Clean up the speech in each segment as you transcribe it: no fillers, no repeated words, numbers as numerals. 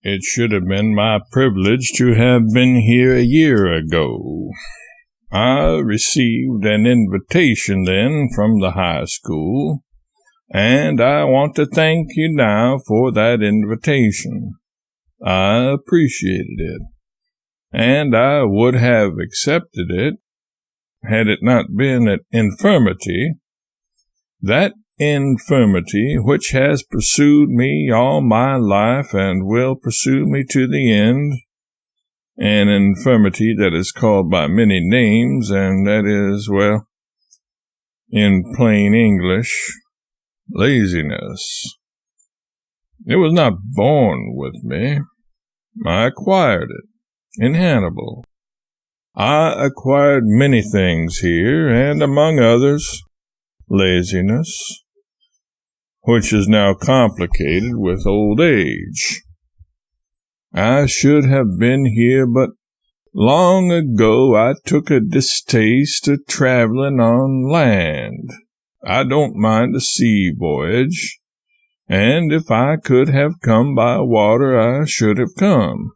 It should have been my privilege to have been here a year ago. I received an invitation then from the high school, and I want to thank you now for that invitation. I appreciated it, and I would have accepted it had it not been an infirmity. That infirmity which has pursued me all my life and will pursue me to the end, an infirmity that is called by many names, and that is, well, in plain English, laziness. It was not born with me. I acquired it in Hannibal. I acquired many things here, and among others, laziness, which is now complicated with old age. I should have been here, but long ago I took a distaste to traveling on land. I don't mind a sea voyage, and if I could have come by water, I should have come.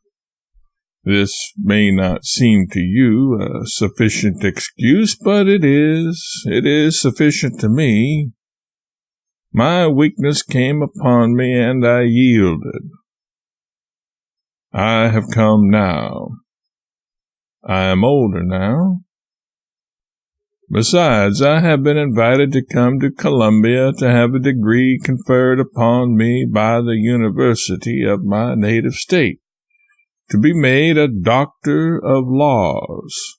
This may not seem to you a sufficient excuse, but it is sufficient to me. My weakness came upon me, and I yielded. I have come now. I am older now. Besides, I have been invited to come to Columbia to have a degree conferred upon me by the university of my native state, to be made a doctor of laws.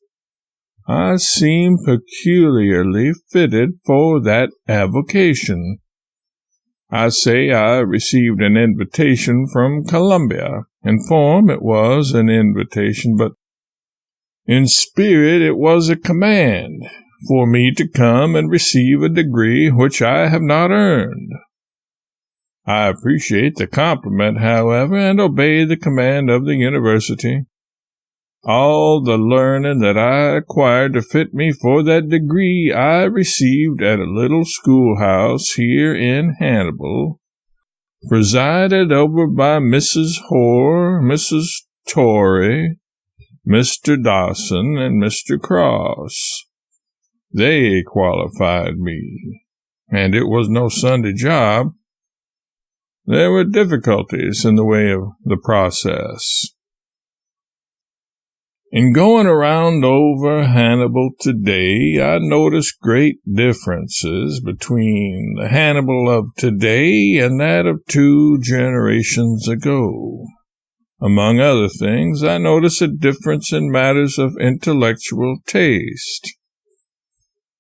I seem peculiarly fitted for that avocation. I say I received an invitation from Columbia. In form it was an invitation, but in spirit it was a command for me to come and receive a degree which I have not earned. I appreciate the compliment, however, and obey the command of the university. All the learning that I acquired to fit me for that degree I received at a little schoolhouse here in Hannibal, presided over by Mrs. Hoare, Mrs. Torrey, Mr. Dawson, and Mr. Cross. They qualified me, and it was no Sunday job. There were difficulties in the way of the process. In going around over Hannibal today, I noticed great differences between the Hannibal of today and that of 2 generations ago. Among other things, I noticed a difference in matters of intellectual taste.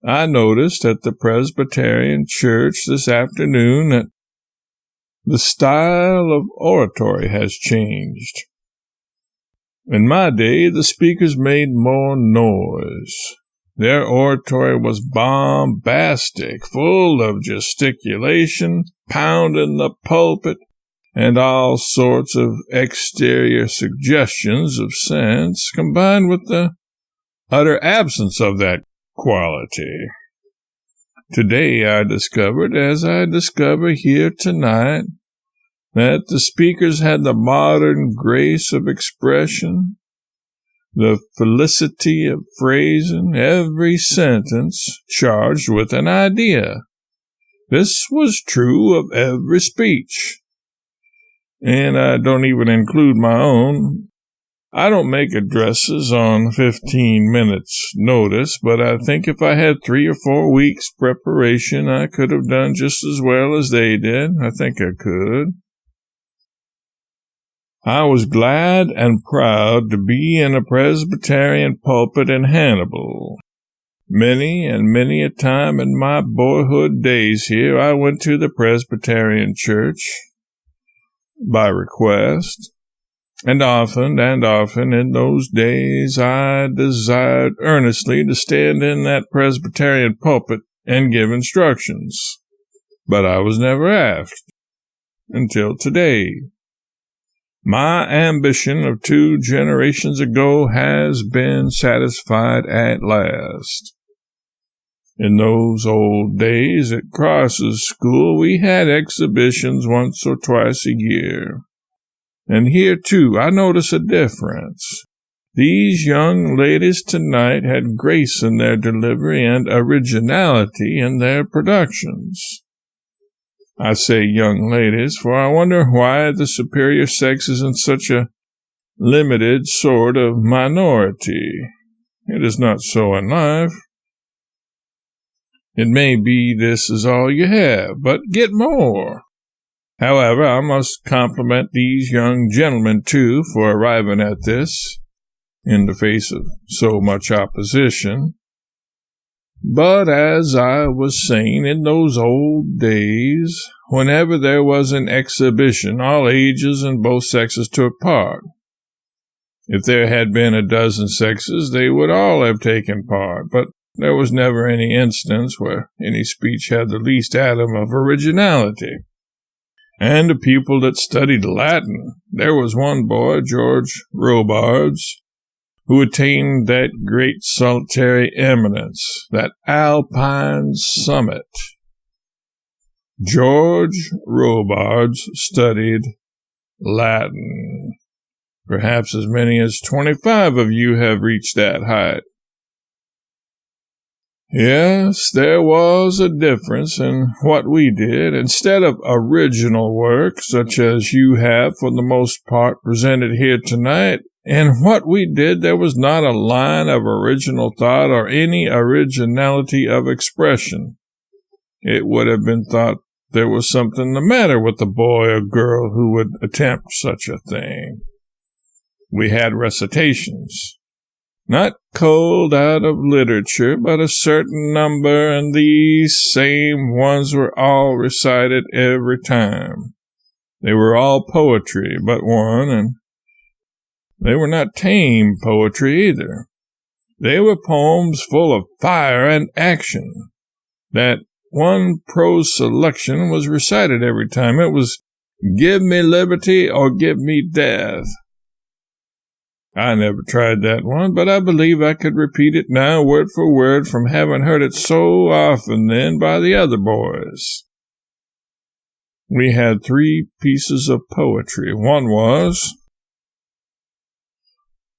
I noticed at the Presbyterian Church this afternoon that the style of oratory has changed. In my day, the speakers made more noise. Their oratory was bombastic, full of gesticulation, pounding the pulpit, and all sorts of exterior suggestions of sense, combined with the utter absence of that quality. Today I discovered, as I discover here tonight, that the speakers had the modern grace of expression, the felicity of phrasing, every sentence charged with an idea. This was true of every speech, and I don't even include my own. I don't make addresses on 15 minutes' notice, but I think if I had 3 or 4 weeks' preparation, I could have done just as well as they did. I think I could. I was glad and proud to be in a Presbyterian pulpit in Hannibal. Many and many a time in my boyhood days here I went to the Presbyterian church by request, and often in those days I desired earnestly to stand in that Presbyterian pulpit and give instructions, but I was never asked until today. My ambition of 2 generations ago has been satisfied at last. In those old days at Cross's school, we had exhibitions once or twice a year. And here, too, I notice a difference. These young ladies tonight had grace in their delivery and originality in their productions. I say young ladies, for I wonder why the superior sex is in such a limited sort of minority. It is not so in life. It may be this is all you have, but get more. However, I must compliment these young gentlemen, too, for arriving at this, in the face of so much opposition. But as I was saying, in those old days, whenever there was an exhibition, all ages and both sexes took part. If there had been a dozen sexes, they would all have taken part, but there was never any instance where any speech had the least atom of originality. And a pupil that studied Latin, there was one boy, George Robards, who attained that great solitary eminence, that Alpine summit. George Robards studied Latin. Perhaps as many as 25 of you have reached that height. Yes, there was a difference in what we did. Instead of original work, such as you have for the most part presented here tonight, in what we did there was not a line of original thought or any originality of expression. It would have been thought there was something the matter with the boy or girl who would attempt such a thing. We had recitations, not culled out of literature, but a certain number, and these same ones were all recited every time. They were all poetry but one, and they were not tame poetry either. They were poems full of fire and action. That one prose selection was recited every time. It was, "Give me liberty or give me death." I never tried that one, but I believe I could repeat it now word for word from having heard it so often then by the other boys. We had 3 pieces of poetry. One was,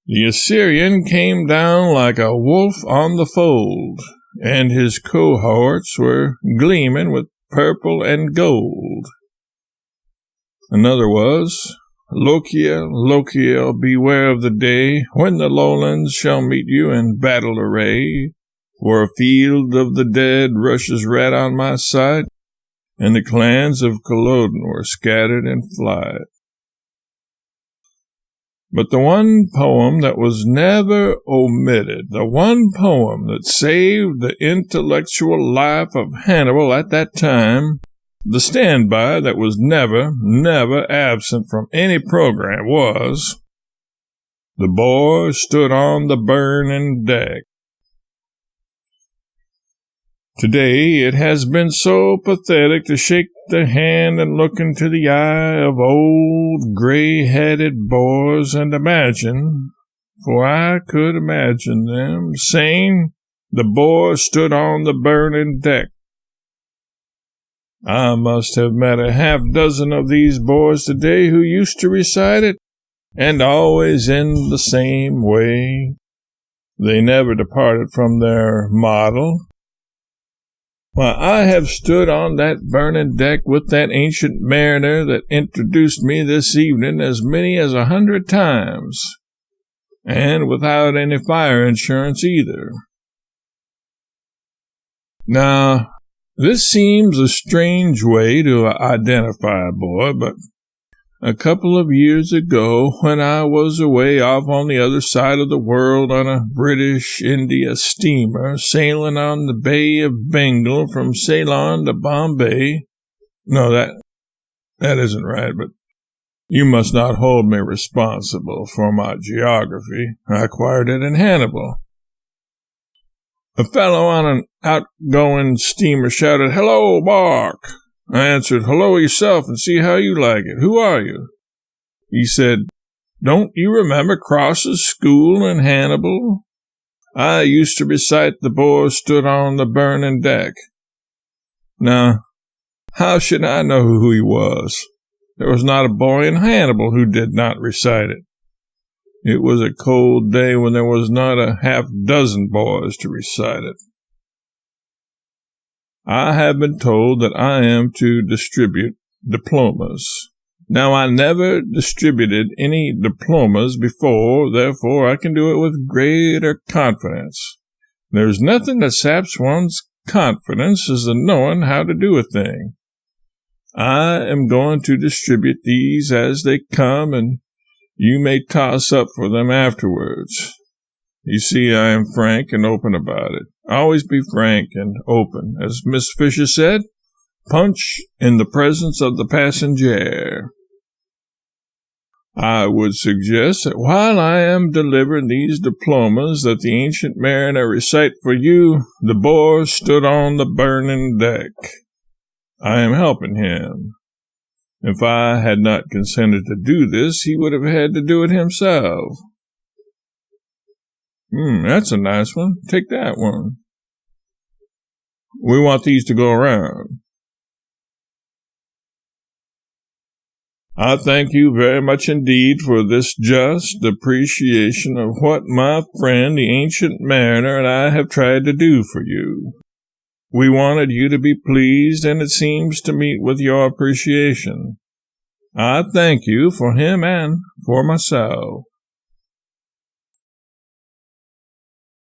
"The Assyrian came down like a wolf on the fold, and his cohorts were gleaming with purple and gold." Another was, "Lokia, Lokia, beware of the day when the lowlands shall meet you in battle array, for a field of the dead rushes red on my sight, and the clans of Culloden were scattered in flight." But the one poem that was never omitted, the one poem that saved the intellectual life of Hannibal at that time, the standby that was never absent from any program was, "The boy stood on the burning deck." Today it has been so pathetic to shake the hand and look into the eye of old gray-headed boys and imagine, for I could imagine them, saying, "The boy stood on the burning deck." I must have met a half-dozen of these boys today who used to recite it, and always in the same way. They never departed from their model. Why, I have stood on that burning deck with that ancient mariner that introduced me this evening as many as 100 times, and without any fire insurance either. Now, this seems a strange way to identify a boy, but a couple of years ago, when I was away off on the other side of the world on a British India steamer sailing on the Bay of Bengal from Ceylon to Bombay— no, that isn't right, but you must not hold me responsible for my geography. I acquired it in Hannibal. A fellow on an outgoing steamer shouted, "Hello, Bark!" I answered, "Hello yourself and see how you like it. Who are you?" He said, "Don't you remember Cross's school in Hannibal? I used to recite 'The boy stood on the burning deck.'" Now, how should I know who he was? There was not a boy in Hannibal who did not recite it. It was a cold day when there was not a half-dozen boys to recite it. I have been told that I am to distribute diplomas. Now, I never distributed any diplomas before, therefore I can do it with greater confidence. There's nothing that saps one's confidence as the knowing how to do a thing. I am going to distribute these as they come, and you may toss up for them afterwards. You see, I am frank and open about it. Always be frank and open. As Miss Fisher said, punch in the presence of the passenger. I would suggest that while I am delivering these diplomas that the ancient mariner recite for you, the boy stood on the burning deck. I am helping him. If I had not consented to do this, he would have had to do it himself. That's a nice one. Take that one. We want these to go around. I thank you very much indeed for this just appreciation of what my friend the ancient mariner and I have tried to do for you. We wanted you to be pleased, and it seems to meet with your appreciation. I thank you for him and for myself.